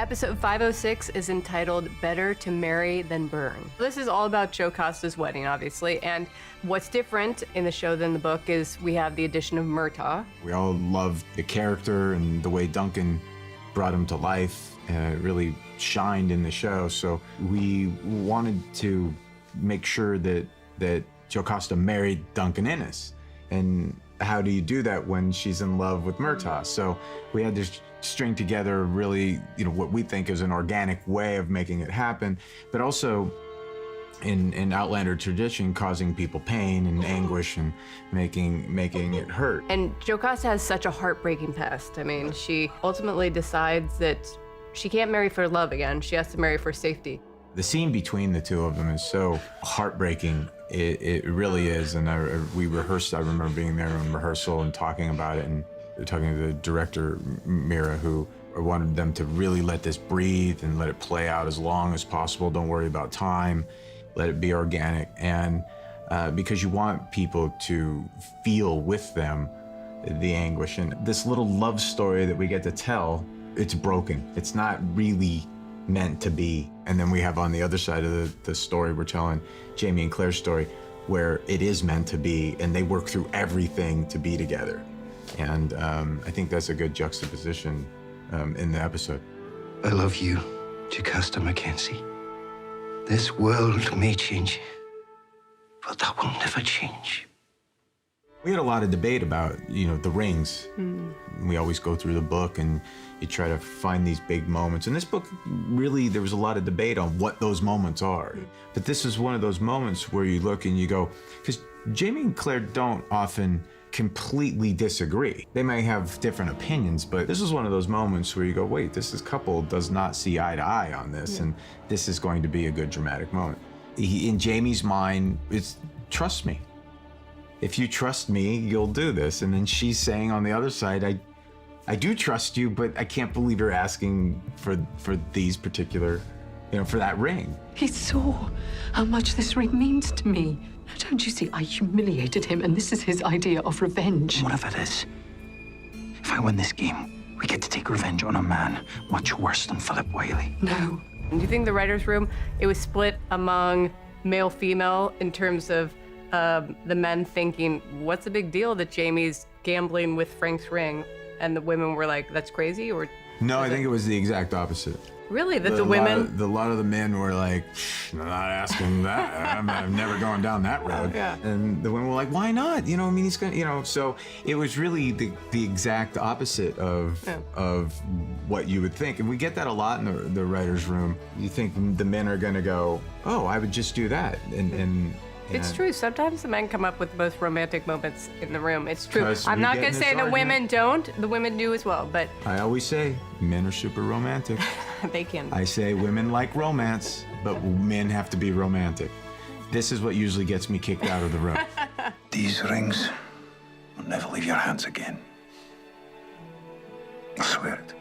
Episode 506 is entitled Better to Marry Than Burn. This is all about Jocasta's wedding, obviously, and what's different in the show than the book is we have the addition of Murtaugh. We all loved the character and the way Duncan brought him to life. It really shined in the show, so we wanted to make sure that Jocasta married Duncan Innes. And how do you do that when she's in love with Murtaugh? So we had to string together really, what we think is an organic way of making it happen, but also in Outlander tradition, causing people pain and anguish and making it hurt. And Jocasta has such a heartbreaking past. I mean, she ultimately decides that she can't marry for love again. She has to marry for safety. The scene between the two of them is so heartbreaking. It really is. And we rehearsed, I remember being there in rehearsal and talking about it, and talking to the director, Mira, who wanted them to really let this breathe and let it play out as long as possible. Don't worry about time. Let it be organic. And because you want people to feel with them the anguish. And this little love story that we get to tell, it's broken. It's not really meant to be. And then we have on the other side of the story, we're telling Jamie and Claire's story, where it is meant to be, and they work through everything to be together. And I think that's a good juxtaposition in the episode. I love you, Jocasta Mackenzie. This world may change, but that will never change. We had a lot of debate about, the rings. We always go through the book and you try to find these big moments. In this book, really, there was a lot of debate on what those moments are. But this is one of those moments where you look and you go, because Jamie and Claire don't often completely disagree. They may have different opinions, but this is one of those moments where you go, wait, this couple does not see eye to eye on this, and this is going to be a good dramatic moment. In Jamie's mind, it's trust me. If you trust me, you'll do this. And then she's saying on the other side, I do trust you, but I can't believe you're asking for these particular, for that ring. He saw how much this ring means to me. Don't you see, I humiliated him, and this is his idea of revenge. Whatever it is, if I win this game, we get to take revenge on a man much worse than Philip Wiley. No. Do you think the writer's room, it was split among male-female in terms of the men thinking, what's the big deal that Jamie's gambling with Frank's ring? And the women were like, that's crazy? Or no, I think it was the exact opposite. Really? That the women? A lot of the men were like, I'm not asking that. I'm never going down that road. Yeah. And the women were like, why not? He's gonna, so it was really the exact opposite of what you would think. And we get that a lot in the writer's room. You think the men are gonna go, oh, I would just do that. And it's true. Sometimes the men come up with the most romantic moments in the room. It's true. I'm not going to say the women don't. The women do as well, but I always say men are super romantic. they can. I say women like romance, but men have to be romantic. This is what usually gets me kicked out of the room. These rings will never leave your hands again. I swear it.